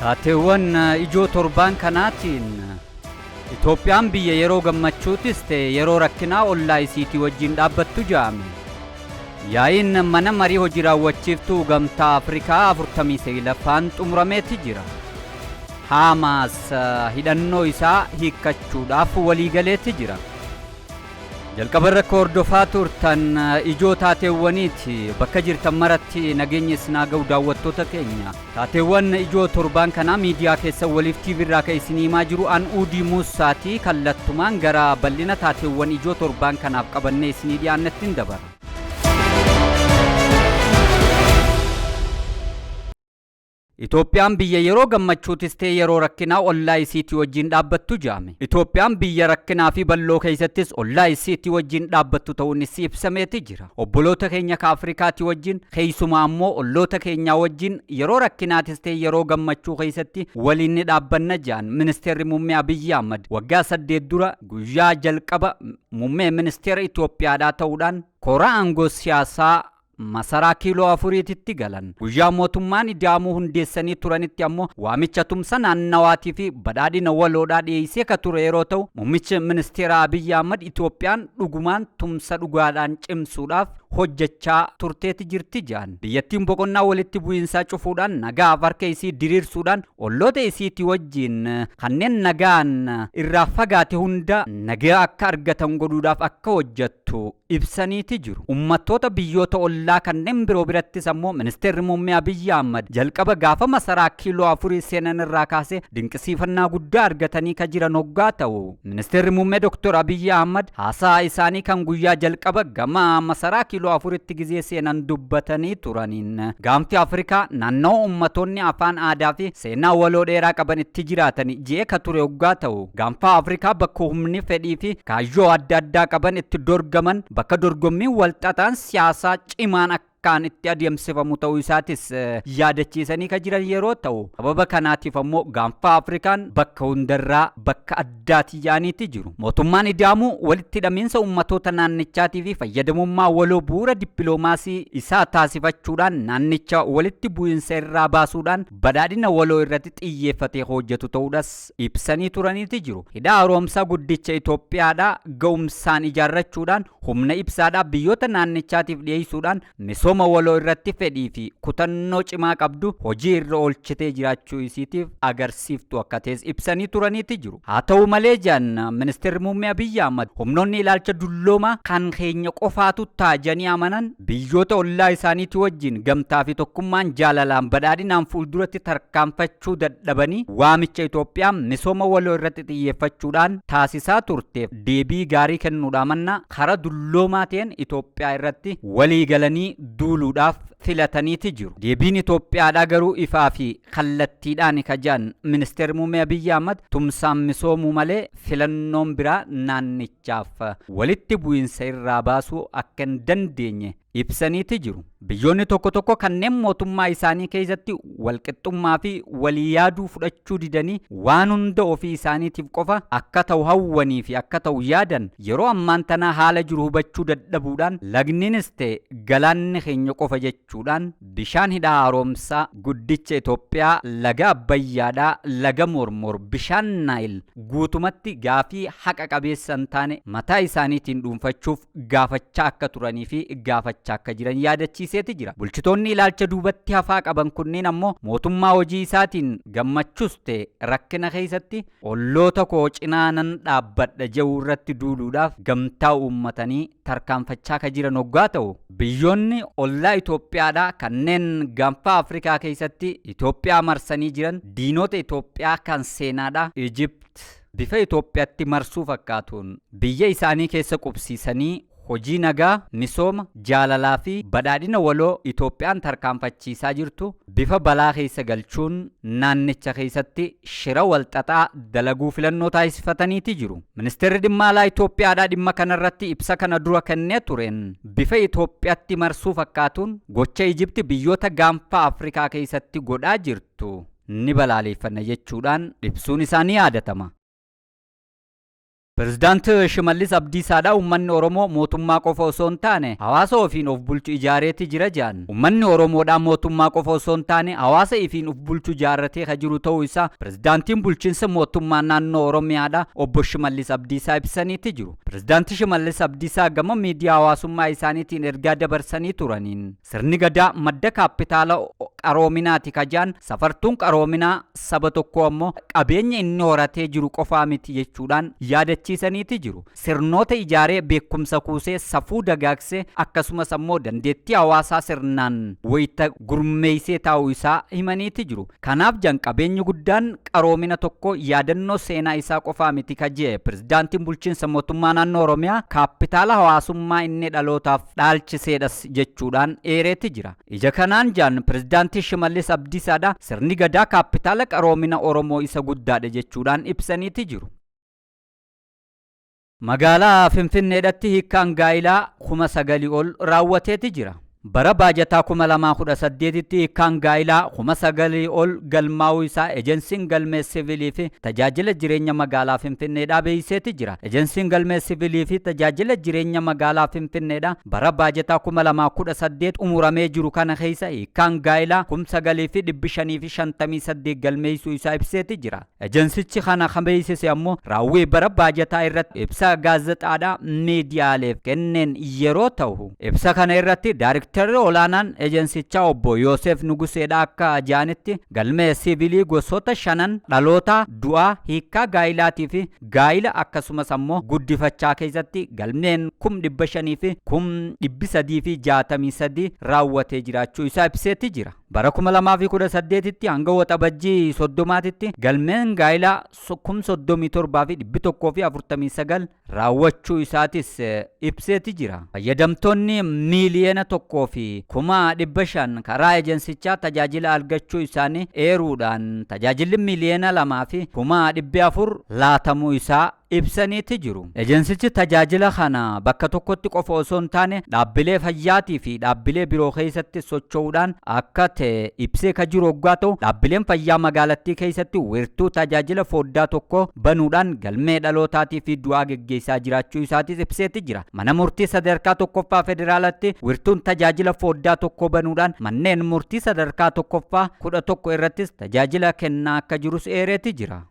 Taateewwan ijoo torban kanaatiin Itoophiyaan biyya yeroo gammachuutis ta'e yeroo rakkinaa ollaa isiitii wajjin dhaabbattu jaame. Yaa'iin mana marii hojii raawwachiiftuu gamtaa Afrikaa 49ffaan xumurameeti jira. Haamaas hidhannoo isaa hiikkachuudhaaf waliigaleeti jira. Jalqabarra hordofaa turtan ijoo taateewwaniiti bakka jirtan maratti nageenya isinaa ga'u daawwattoota keenya. Taateewwan ijoo torban kanaa miidiyaa keessa waliif TV irraa ka'isanii himaa jiru an Uudii Muusaati kallattumaan gara bal'ina taateewwan ijoo torban kanaaf qabannee isinii dhiyaannetti hin dabara. Itoophiyaan biyya yeroo gammachuutis ta'e yeroo rakkinaa ollaa isiitii wajjin dhaabbattu jaame. Itoophiyaan biyya rakkinaa fi balloo keessattis ollaa isiitii wajjin dhaabbattu ta'uun isii ibsameeti jira. Obboloota keenya ka Afrikaati wajjin keessumaa ammoo olloota keenyaa wajjin yeroo rakkinaatis ta'e yeroo gammachuu keessatti waliin ni dhaabbanna jaan Ministeerri Muummee Abiyyi Ahmad waggaa 8 dura guyyaa jalqaba muummee ministeera Itoophiyaadhaa ta'uudhaan kora aangoo siyaasaa masaraa kiiloo 4tti galan. Guyyaa mootummaan ida'amuu hundeessanii turanitti ammoo waamicha tumsa naannawaatii fi badhaadhina waloodhaa dhiyeessee ka ture yeroo ta'u muummichi ministeera Abiyyi Ahmad Itoophiyaan dhugumaan tumsa dhugaadhaan cimsuudhaaf hojjechaa turteeti jirti jaan. Biyyattiin boqonnaa walitti bu'iinsaa cufuudhaan nagaa harka isii diriirsuudhaan olloota isiitii wajjin kanneen nagaan irraa fagaate hunda nagaa akka argatan godhuudhaaf akka hojjettu ibsaniiti jiru. Uummattoota biyyoota ollaa kanneen biroo birattis ammoo ministeerri muummee Abiyyi Ahmad jalqaba gaafa masaraa kiiloo 4 seenan irraa kaasee dinqisiifannaa guddaa argatanii ka jiran hoggaa ta'u. Ministeerri muummee Dr. Abiyyi Ahmad haasaa isaanii kan guyyaa jalqaba gama masaraa kiiloo 4tti gizee seenan dubbatanii turaniin gaamti Afrikaa naannoo uummattoonni afaan aadaa fi seenaa waloo dheeraa qaban itti jiraatan jee ka ture hoggaa ta'u. Gaanfa Afrikaa bakka humni fedhii fi kaayyoo adda addaa qaban itti dorgaman bakka dorgommii walxaxaan siyaasaa cimaan akkaan itti adeemsifamu ta'uu isaatis yaadachiisanii ka jiran yeroo ta'u sababa kanaatiif ammoo gaanfa Afrikaan bakka hundarraa bakka addaati yaaniiti jiru. Mootummaan ida'amuu walitti hidhamiinsa uummattoota naannichaatii fi fayyadamummaa waloo bu'uura dippiloomaasii isaa taasifachuudhaan naannicha walitti bu'iinsa irraa baasuudhaan badhaadhina waloo irratti xiyyeeffatee hojjetu ta'uudhas ibsanii turaniiti jiru. Hidha haaromsaa guddicha Itoophiyaadhaa ga'umsaan ijaarrachuudhaan humna ibsaadhaa biyyoota naannichaatiif dhiyeessuudhaan misooma waloo irratti fedhii fi kutannoo cimaa qabdu hojii irra oolchitee jiraachuu isiitiif agarsiiftu akka ta'es ibsanii turaniiti jiru. Haa ta'u malee jaan ministeerri muummee Abiyyi Ahmad humnoonni ilaalcha dulloomaa kan keenya qofaatu taajanii amanan biyyoota ollaa isaaniitii wajjin gamtaa fi tokkummaan jaalalaan badhaadhinaan fuulduratti tarkaanfachuu dadhabanii waamicha Itoophiyaa misooma waloo irratti xiyyeeffachuudhaan taasisaa turteef deebii gaarii kennuudhaan manna kara dulloomaa ta'een Itoophiyaa irratti walii galanii duuluudhaaf filataniiti jiru. Deebiin Itoophiyaadhaa garuu ifaa fi kallattiidhaan kajaan ministeerri muummee Abiyyi Ahmad tumsaan misoomuu malee filannoon biraa naannichaaf walitti bu'iinsa irraa baasuu akka hin dandeenye ibsaniiti jiru. Biyyoonni tokko tokko kanneen mootummaa isaanii keessatti walqixxummaa fi walii yaaduu fudhachuu didanii waan hunda ofii isaaniitiif qofa akka ta'u hawwanii fi akka ta'u yaadan yeroo ammaan tanaa haala jiru hubachuu dadhabuudhaan lagniinis ta'e galaanni keenya qofa jechuudhaan bishaan hidha haaromsaa guddicha Itoophiyaa laga Abbayyaadhaa laga Mormor bishaan Naayil guutumatti gaafii haqa qabeessa hin taane mataa isaaniitiin dhuunfachuuf gaafachaa akka turanii fi gaafachaa akka jiran yaadachiiseeti jira. Bulchitoonni ilaalcha duubatti hafaa qaban kunneen ammoo mootummaa hojii isaatiin gammachuus ta'e rakkina keessatti olloota koo cinaa nan dhaabbadha jedhu irratti duuluudhaaf gamtaa uummatanii tarkaanfachaa ka jiran hoggaa ta'u biyyoonni ollaa Itoophiyaadhaa kanneen gaanfa Afrikaa keessatti Itoophiyaa marsanii jiran diinota Itoophiyaa kan seenaadhaa Ijipt bifa Itoophiyaatti marsuu fakkaatuun biyya isaanii keessa qubsiisanii hojii nagaa, misooma, jaalalaa fi badhaadhina waloo Itoophiyaan tarkaanfachiisaa jirtu bifa balaa keessa galchuun naannicha keessatti shira walxaxaa dalaguu filannoo taasifataniiti jiru. Ministeerri dhimma alaa Itoophiyaadhaa dhimma kanarratti ibsa kana dura kennee tureen bifa Itoophiyaatti marsuu fakkaatuun gocha Ijipti biyyoota gaanfa Afrikaa keessatti godhaa jirtu ni balaaleffanna jechuudhaan ibsuun isaanii yaadatama. Pirezidaanti Shimallis Abdiisaadhaa uummanni Oromoo mootummaa qofa osoo hin taane hawaasa ofiin of bulchu ijaareeti jira jedhan. Uummanni Oromoodhaa mootummaa qofa osoo hin taane hawaasa ofiin of bulchu ijaarratee kan jiru ta'uu isaa pirezidaantiin bulchiinsa mootummaa naannoo Oromiyaadhaa obbo Shimallis Abdiisaa ibsaniiti jiru. Pirezidaanti Shimallis Abdiisaa gama miidiyaa hawaasummaa isaaniitiin ergaa dabarsanii turaniin sirni gadaa madda kaapitaala qaroominaati kajaan safartuun qaroominaa saba tokko ammoo qabeenya inni horatee jiru qofaa miti jechuudhaan yaadachiisaniiti jiru. Sirnoota ijaaree beekumsa kuusee safuu dagaagsee akkasumas ammoo dandeettii hawaasaa sirnaan wayita gurmeessee taa'uu isaa himaniiti jiru. Kanaaf jan qabeenyi guddaan qaroomina tokko yaadannoo seenaa isaa qofaa miti kajee pirezidaantiin bulchiinsa mootummaa naannoo Oromiyaa kaapitaala hawaasummaa inni dhalootaaf dhaalchiseedhas jechuudhaan eereeti jira. Ija kanaan jan pirezidaantii Shimallis Abdiisaadhaa sirni gadaa kaapitaala qaroomina Oromoo isa guddaadha jechuudhaan ibsaniiti jiru. Magaalaa Finfinneedhatti hiikkaan gaa'ilaa 9,000 ol raawwateeti jira. Bara baajataa 2018tti hiikkaan gaa'ilaa 9,000 ol galmaa'uu isaa ejensiin galmee siviilii fi tajaajila jireenya magaalaa Finfinneedhaa beeksiseeti jira. Ejensiin galmee siviilii fi tajaajila jireenya magaalaa Finfinneedhaa bara baajataa 2018 umuramee jiru kana keessa hiikkaan gaa'ilaa 9,558 galmeessuu isaa ibseeti jira. Ejensichi kana kan beeksise ammoo raawwii bara baajataa irratti ibsa gaazexaadhaa miidiyaaleef kenneen yeroo ta'u ibsa kana irratti Daayiriktarri olaanaan ejensicha obbo Yoosef Nuguseedhaa akka jaanitti galmee siviilii gosoota 5 dhaloota du'aa hiikkaa gaa'ilaatii fi gaa'ila akkasumas ammoo guddifachaa keessatti galmeen 500 fi 363 raawwatee jiraachuu isaa ibseeti jira. Bara 2018tti hanga waxabajjii 30tti galmeen gaa'ilaa 37,149 raawwachuu isaatis ibseeti jira. Fayyadamtoonni miiliyoona 1,500 karaa ejensichaa tajaajila argachuu isaanii eeruudhaan tajaajilli miiliyoona 2,400 laatamuu isaa ibsaniiti jiru. Ejensichi tajaajila kana bakka tokkotti qofa osoo hin taane dhaabbilee fayyaatii fi dhaabbilee biroo keessatti socho'uudhaan akka ta'e ibsee ka jiru waggaa ta'u dhaabbileen fayyaa magaalattii keessatti wiirtuu tajaajila foddaa tokko banuudhaan galmee dhalootaatii fi du'aa geggeessaa jiraachuu isaatis ibseeti jira. Mana murtii sadarkaa tokkoffaa federaalatti wiirtuun tajaajila foddaa tokko banuudhaan manneen murtii sadarkaa tokkoffaa 11 irrattis tajaajila kennaa akka jirus eereeti jira.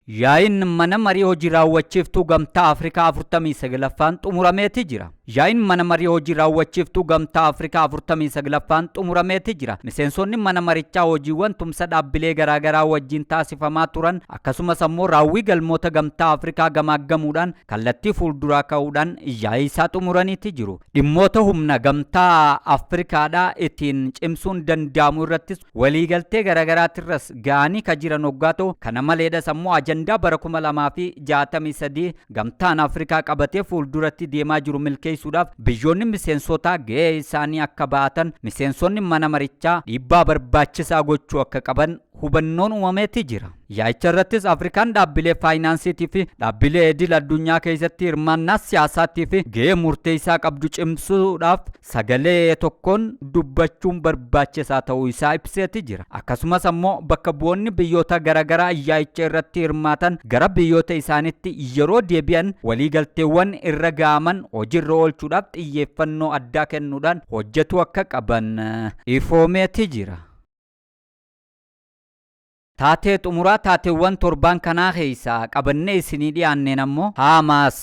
Yaa'iin mana marii hojii raawwachiiftuu gamtaa Afrikaa 49ffaan xumurameeti jira. Yaa'iin mana marii hojii raawwachiiftuu gamtaa Afrikaa 49ffaan xumurameeti jira. Miseensonni mana marichaa hojiiwwan tumsa dhaabbilee garaagaraa wajjin taasifamaa turan akkasumas ammoo raawwii galmoota gamtaa Afrikaa gamaaggamuudhaan kallattii fuulduraa ka'uudhaan yaa'ii isaa xumuraniiti jiru. Dhimmoota humna gamtaa Afrikaadhaa ittiin cimsuun danda'amu irrattis waliigaltee garaagaraatiirras ga'anii ka jiran waggaa ta'u kana maleedhas ammoo ajandaa bara 2063 gamtaan Afrikaa qabatee fuulduratti deemaa jiru milkeessuudhaaf biyyoonni miseensotaa ga'ee isaanii akka baatan miseensonni mana marichaa dhiibbaa barbaachisaa gochuu akka qaban hubannoon uumameeti jira. Yaa'icha irrattis Afrikaan dhaabbilee faayinaansiitii fi dhaabbilee idil addunyaa keessatti hirmaannaa siyaasaatii fi ga'ee murteessaa qabdu cimsuudhaaf sagalee tokkoon dubbachuun barbaachisaa ta'uu isaa ibseeti jira. Akkasumas ammoo bakka bu'oonni biyyoota garaagaraa yaa'icha irratti hirmaatan gara biyyoota isaaniitti yeroo deebi'an waliigalteewwan irra ga'aman hojiirra oolchuudhaaf xiyyeeffannoo addaa kennuudhaan hojjetu akka qaban ifoomeeti jira. Taatee xumuraa taateewwan torban kanaa keessaa qabannee isinii dhiyaanneen ammoo Hamaas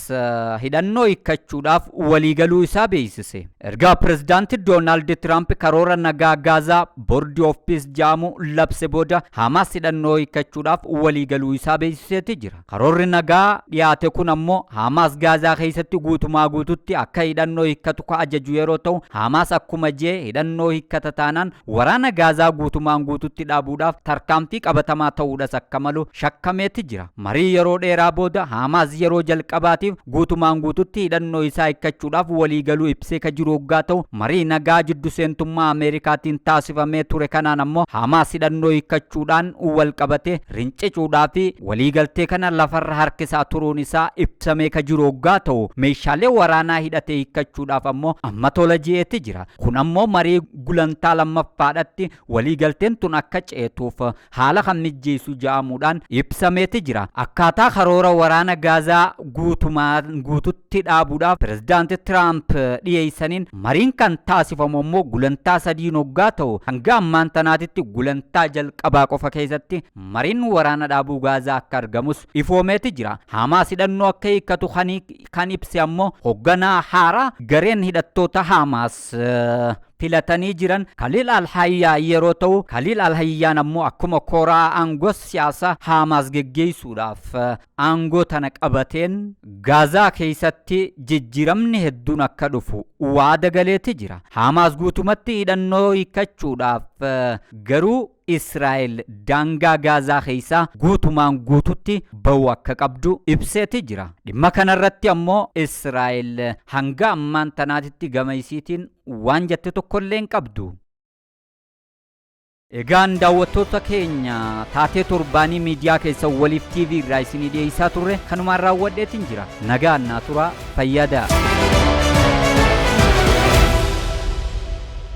hidhannoo hiikkachuudhaaf waliigaluu isaa beeksise. Ergaa pirezidaantii Doonaald Tiraamp karoora nagaa Gaazaa boordi of piis jedhamu labse booda Hamaas hidhannoo hiikkachuudhaaf waliigaluu isaa beeksiseeti jira. Karoorri nagaa dhiyaate kun ammoo Hamaas Gaazaa keessatti guutumaa guututti akka hidhannoo hiikkatu ka ajaju yeroo ta'u Hamaas akkuma jee hidhannoo hiikkata taanaan waraana Gaazaa guutumaan guututti dhaabuudhaaf tarkaanfii qabatamaa ta'uudhas akka malu shakkameeti jira. Marii yeroo dheeraa booda Hamaas yeroo jalqabaatiif guutumaan guututti hidhannoo isaa hiikkachuudhaaf waliigaluu ibsee ka jiru waggaa ta'u marii nagaa jiddu seentummaa Ameerikaatiin taasifamee ture kanaan ammoo Hamaas hidhannoo hiikkachuudhaan wal qabate rincicuudhaa fi waliigaltee kana lafarra harkisaa turuun isaa ibsamee ka jiru waggaa ta'u meeshaalee waraanaa hidhatee hiikkachuudhaaf ammoo amma tola ji'eeti jira. Kun ammoo marii gulantaa lammaffaadhatti waliigalteen tun akka ceetuuf haala Gaazaan nijjeessu ja'amuudhaan ibsameeti jira. Akkaataa karoora waraana Gaazaa guututti dhaabuudhaaf pirezidaanti Tiraamp dhiyeessaniin mariin kan taasifamu immoo gulantaa 3 hoggaa ta'u hanga ammaan tanaatitti gulantaa jalqabaa qofa keessatti mariin waraana dhaabuu Gaazaa akka argamus ifoomeeti jira. Hamaas hidhannoo akka hiikkatu kan ibse ammoo hoogganaa haaraa gareen hidhattoota Hamaas filatanii jiran Khalil al-Hayyaa yeroo ta'u Khalil al-Hayyaan ammoo akkuma koraa aangoo siyaasaa Hamaas geggeessuudhaaf aangoo tana qabateen Gaazaa keessatti jijjiiramni hedduun akka dhufu waada galeeti jira. Hamaas guutumatti hidhannoo hiikkachuudhaaf garuu Israa'el daangaa Gaazaa keessaa guutumaan guututti ba'uu akka qabdu ibseeti jira. Dhimma kanarratti ammoo Israa'el hanga ammaan tanaatitti gama isiitiin waan jette tokkollee hin qabdu. Egaan daawwattoota keenya taatee torbaanii miidiyaa keessa waliif TV irraa isinii dhiyeessaa turre kanumaan raawwadheetiin jira. Nagaan naa turaa fayyadaa.